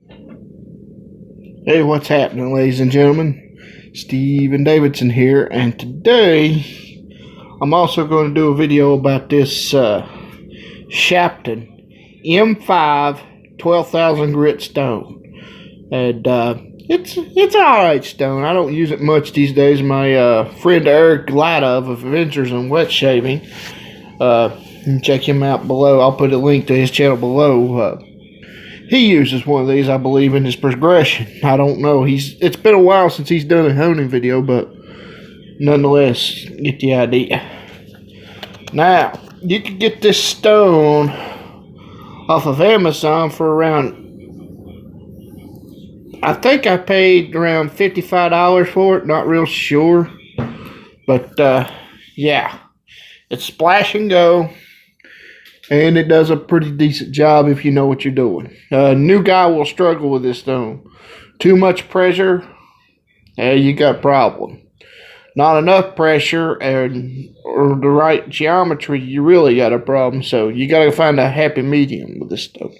Hey, what's happening, ladies and gentlemen? Steven Davidson here, and today I'm also going to do a video about this Shapton M5 12,000 grit stone. And it's alright stone. I don't use it much these days. My friend Eric Latta of Adventures in Wet Shaving, you can check him out below. I'll put a link to his channel below. He uses one of these, I believe, in his progression. I don't know. It's been a while since he's done a honing video, but nonetheless, get the idea. Now, you can get this stone off of Amazon for around, I think I paid around $55 for it. Not real sure. But, yeah. It's splash and go. And it does a pretty decent job if you know what you're doing. A new guy will struggle with this stone. Too much pressure, you got a problem. Not enough pressure or the right geometry, you really got a problem. So you got to find a happy medium with this stone.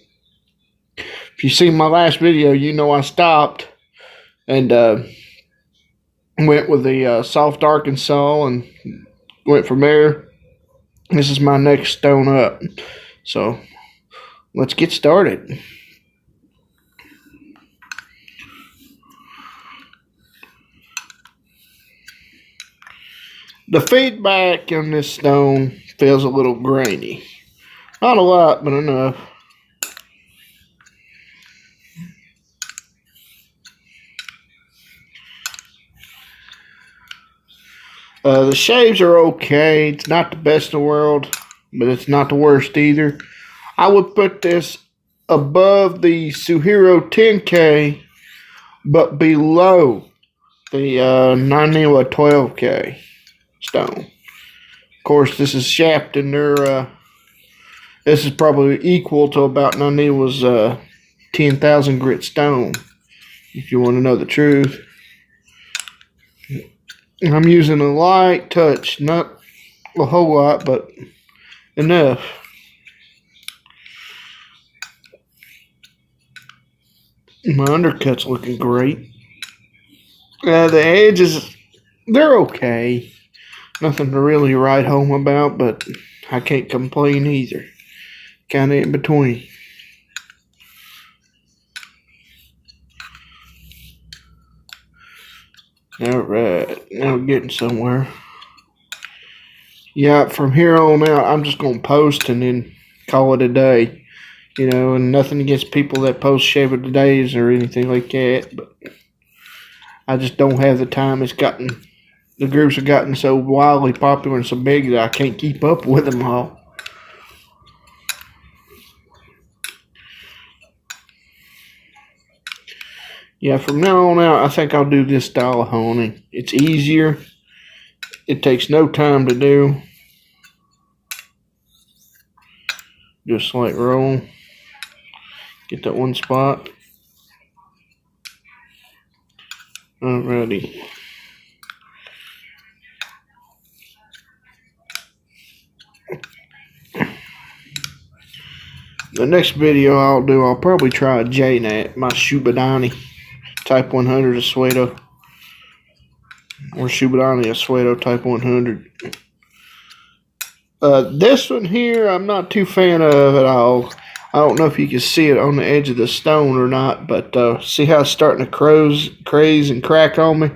If you seen my last video, you know I stopped and went with the soft Arkansas and went from there. This is my next stone up. So, let's get started. The feedback on this stone feels a little grainy. Not a lot, but enough. The shaves are okay. It's not the best in the world, but it's not the worst either. I would put this above the Suhiro 10K, but below the Naniwa 12K stone. Of course, this is Shapton. This is probably equal to about Naniwa's 10,000 grit stone, if you want to know the truth. I'm using a light touch, not a whole lot, but enough. My undercut's looking great. The edges, they're okay. Nothing to really write home about, but I can't complain either. Kind of in between. Alright, now we're getting somewhere. Yeah, from here on out, I'm just going to post and then call it a day. You know, and nothing against people that post shave of the days or anything like that, but I just don't have the time. The groups have gotten so wildly popular and so big that I can't keep up with them all. Yeah, from now on out, I think I'll do this style of honing. It's easier. It takes no time to do. Just like roll. Get that one spot. Alrighty. The next video I'll probably try a JNAT, my Shubadani. Type 100 Asueto, or Shubadani Asueto Type 100. This one here, I'm not too fan of at all. I don't know if you can see it on the edge of the stone or not, but see how it's starting to craze and crack on me?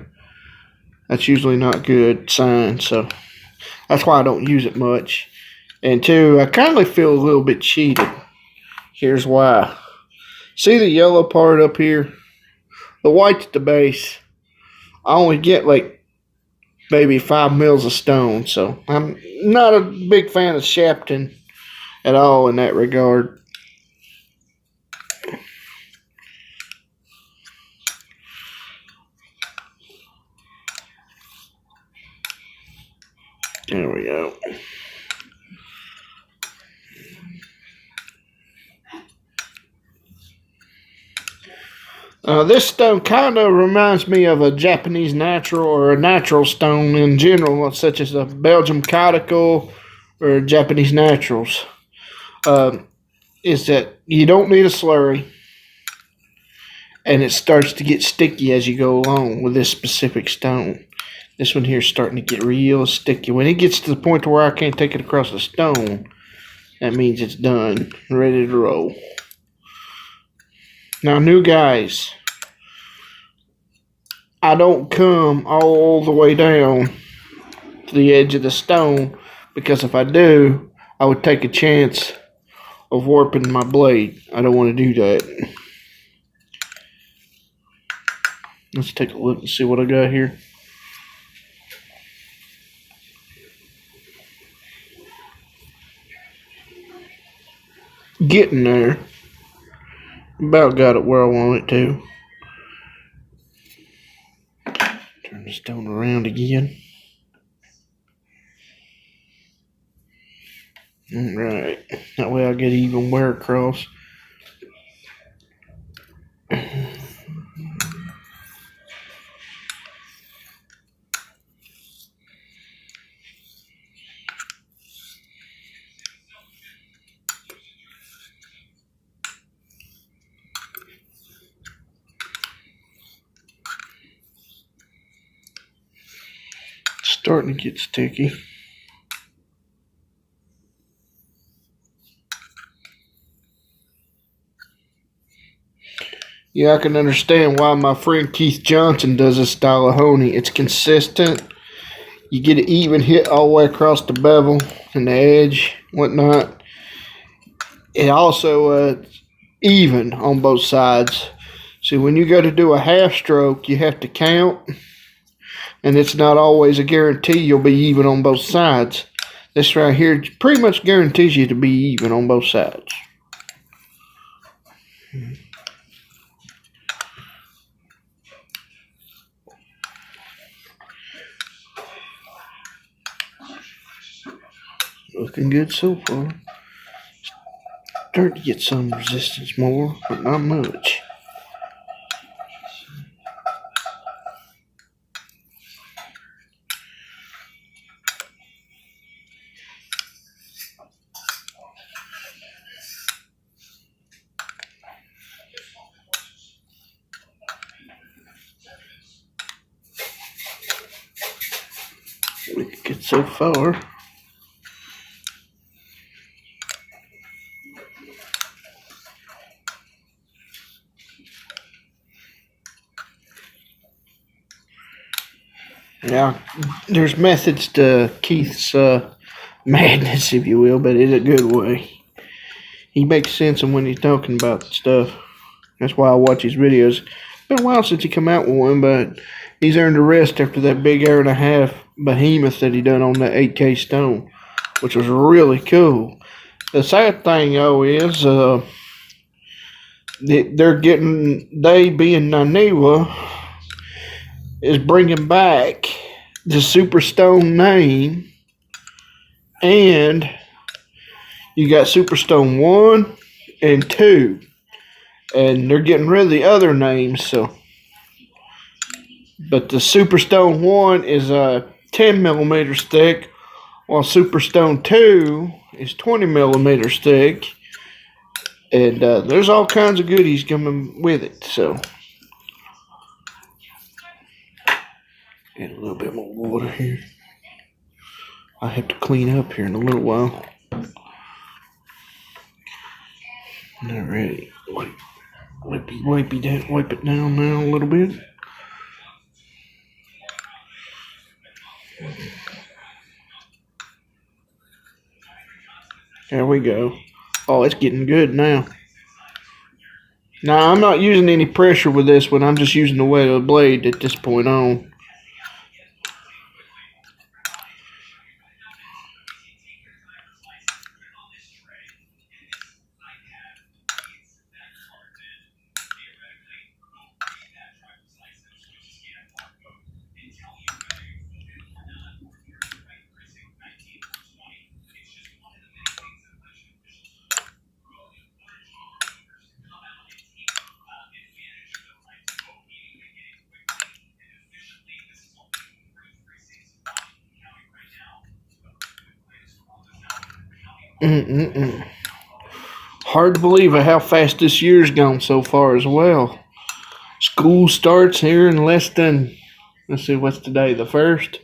That's usually not a good sign, so that's why I don't use it much. And two, I kind of feel a little bit cheated. Here's why. See the yellow part up here? The white's the base. I only get like maybe 5 mils of stone, so I'm not a big fan of Shapton at all in that regard. There we go. This stone kind of reminds me of a Japanese natural or a natural stone in general, such as a Belgium conical or Japanese naturals. Is that you don't need a slurry. and it starts to get sticky as you go along with this specific stone. This one here is starting to get real sticky. When it gets to the point where I can't take it across the stone, that means it's done, ready to roll. Now, new guys, I don't come all the way down to the edge of the stone, because if I do, I would take a chance of warping my blade. I don't want to do that. Let's take a look and see what I got here. Getting there. About got it where I want it to. Turn the stone around again. Alright. That way I'll get even wear across. Starting to get sticky. Yeah, I can understand why my friend Keith Johnson does this style of honing. It's consistent. You get an even hit all the way across the bevel and the edge, whatnot. It also even on both sides. See, when you go to do a half stroke, you have to count, and it's not always a guarantee you'll be even on both sides. This right here pretty much guarantees you to be even on both sides. Looking good so far. Starting to get some resistance more, but not much. Looking good so far. Now, there's methods to Keith's madness, if you will, but it's a good way. He makes sense of when he's talking about stuff. That's why I watch his videos. It's been a while since he come out with one, but he's earned a rest after that big 1.5 behemoth that he done on that 8K stone, which was really cool. The sad thing, though, is they being Naniwa, is bringing back the Superstone name, and you got Superstone 1 and 2, and they're getting rid of the other names. So, but the Superstone 1 is a 10mm thick, while Superstone 2 is 20mm thick, and there's all kinds of goodies coming with it. So, add a little bit more water here. I have to clean up here in a little while. Alright, wipe it down now a little bit. There we go. Oh, it's getting good now. Now, I'm not using any pressure with this one. I'm just using the weight of the blade at this point on. Hard to believe how fast this year's gone so far as well. School starts here in less than, let's see, what's today, the 1st?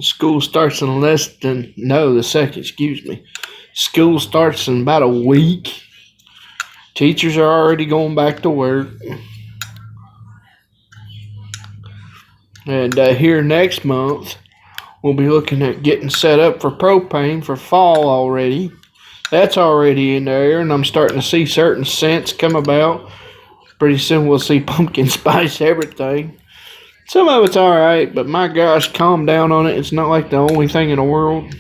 School starts in less than, no, the 2nd, excuse me. School starts in about a week. Teachers are already going back to work. And here next month, we'll be looking at getting set up for propane for fall already. That's already in there, and I'm starting to see certain scents come about. Pretty soon we'll see pumpkin spice everything. Some of it's alright, but my gosh, calm down on it. It's not like the only thing in the world.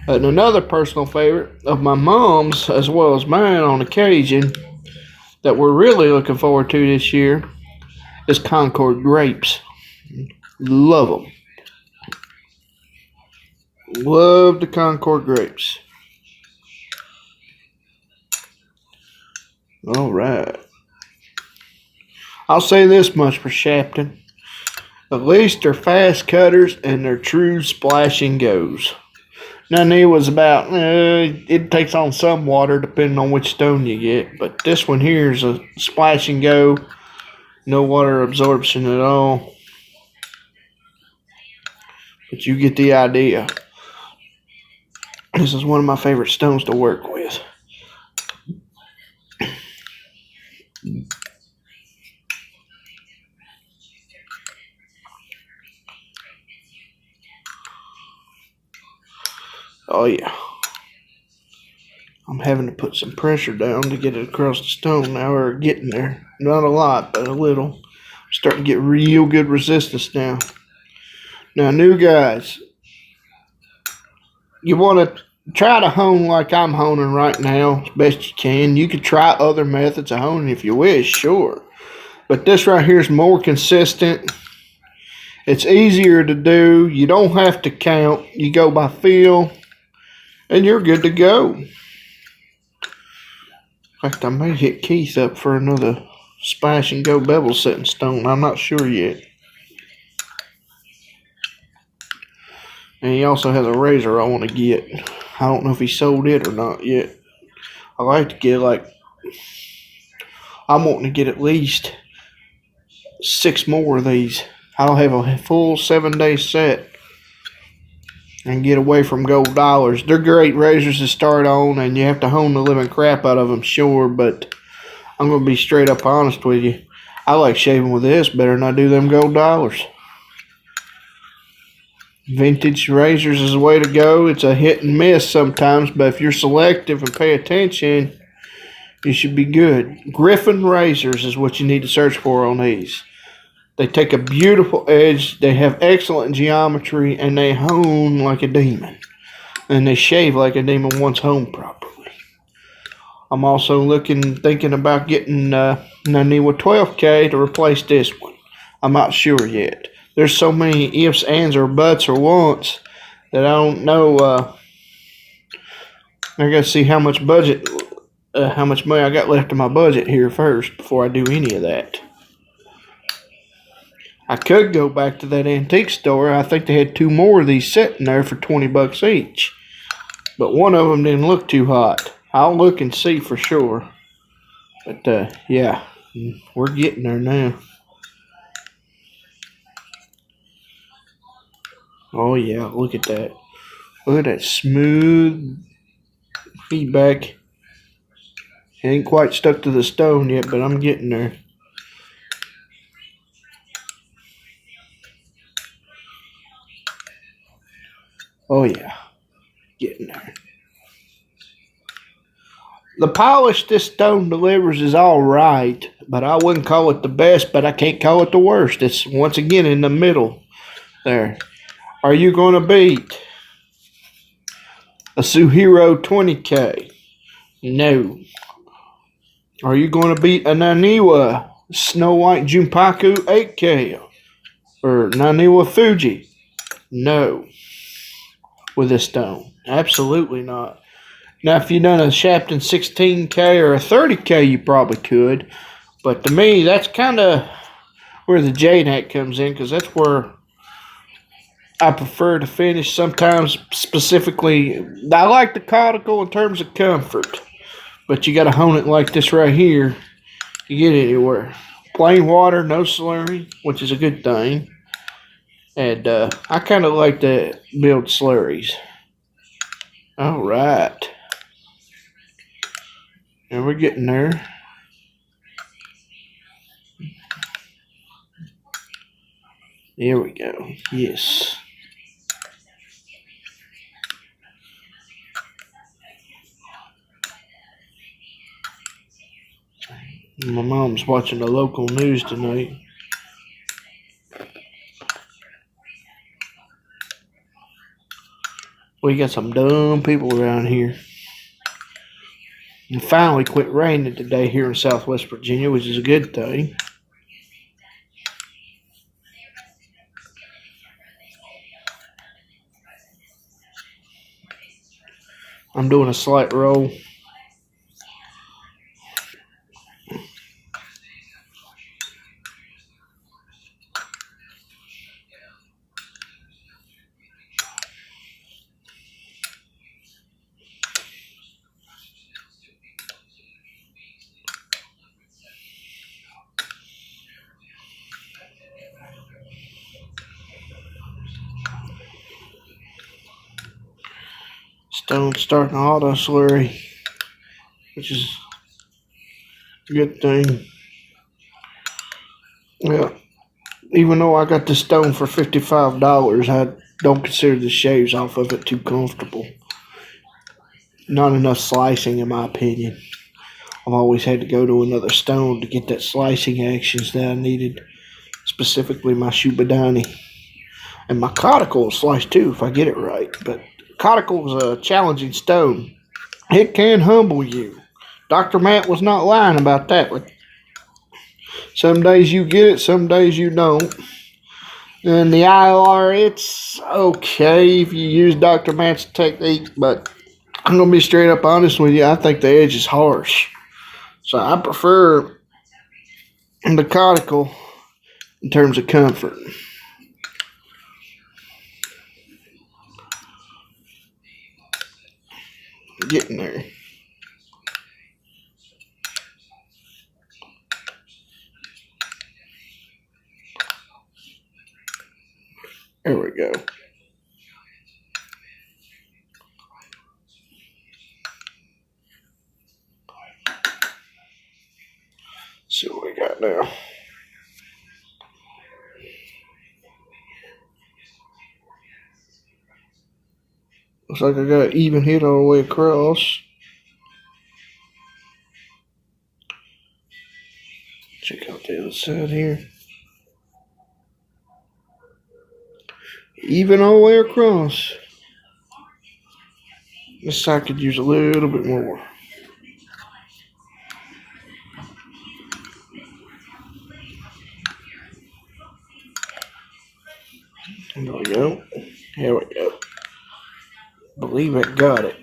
And another personal favorite of my mom's, as well as mine on occasion, that we're really looking forward to this year, is Concord grapes. Love them. Love the Concord grapes. Alright. I'll say this much for Shapton. At least they're fast cutters and they're true splash and goes. None was about, it takes on some water depending on which stone you get. But this one here is a splash and go. No water absorption at all. But you get the idea. This is one of my favorite stones to work with. Oh yeah. I'm having to put some pressure down to get it across the stone now. We're getting there. Not a lot, but a little. I'm starting to get real good resistance now. Now, new guys, you want to try to hone like I'm honing right now as best you can. You could try other methods of honing if you wish, sure. But this right here is more consistent. It's easier to do. You don't have to count. You go by feel, and you're good to go. In fact, I may hit Keith up for another splash and go bevel setting stone. I'm not sure yet. And he also has a razor I want to get. I don't know if he sold it or not yet. I like to get I'm wanting to get at least 6 more of these. I'll have a full 7-day set and get away from gold dollars. They're great razors to start on, and you have to hone the living crap out of them, sure, but I'm going to be straight up honest with you. I like shaving with this better than I do them gold dollars. Vintage razors is the way to go. It's a hit and miss sometimes, but if you're selective and pay attention, you should be good. Griffin razors is what you need to search for on these. They take a beautiful edge, they have excellent geometry, and they hone like a demon. And they shave like a demon once honed properly. I'm also thinking about getting Naniwa 12K to replace this one. I'm not sure yet. There's so many ifs, ands, or buts, or wants that I don't know. I got to see how much money I got left in my budget here first before I do any of that. I could go back to that antique store. I think they had 2 more of these sitting there for $20 each. But one of them didn't look too hot. I'll look and see for sure. But, yeah, we're getting there now. Oh, yeah, look at that. Look at that smooth feedback. It ain't quite stuck to the stone yet, but I'm getting there. Oh, yeah, getting there. The polish this stone delivers is all right, but I wouldn't call it the best, but I can't call it the worst. It's, once again, in the middle there. Are you going to beat a Suhiro 20K? No. Are you going to beat a Naniwa Snow White Junpaku 8K? Or Naniwa Fuji? No. With this stone. Absolutely not. Now, if you've done a Shapton 16K or a 30K, you probably could. But to me, that's kind of where the JNAC comes in, because that's where I prefer to finish. Sometimes, specifically, I like the caudicle in terms of comfort. But you got to hone it like this right here. You get anywhere. Plain water, no slurry, which is a good thing. And I kind of like to build slurries. All right. And we're getting there. There we go. Yes. My mom's watching the local news tonight. We got some dumb people around here. And finally quit raining today here in Southwest Virginia, which is a good thing. I'm doing a slight roll. Stone's starting to auto slurry, which is a good thing. Yeah. Even though I got the stone for $55, I don't consider the shaves off of it too comfortable. Not enough slicing, in my opinion. I've always had to go to another stone to get that slicing actions that I needed, specifically my Shubadani. And my conical will slice too if I get it right, but conical is a challenging stone. It can humble you. Dr. Matt was not lying about that one. Some days you get it, some days you don't. And the IR, it's okay if you use Dr. Matt's technique, but I'm going to be straight up honest with you. I think the edge is harsh. So I prefer the conical in terms of comfort. Getting there. There we go. See what we got now. Looks like I got an even hit all the way across. Check out the other side here. Even all the way across. This side could use a little bit more. There we go. There we go. Believe it, got it.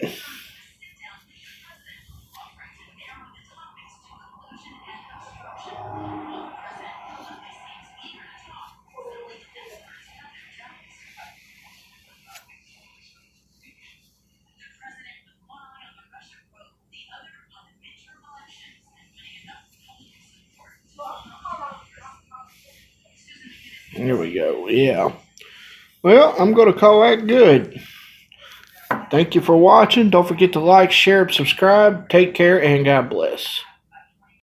There we go. Yeah. Well, I'm going to call that good. Thank you for watching. Don't forget to like, share, and subscribe. Take care, and God bless.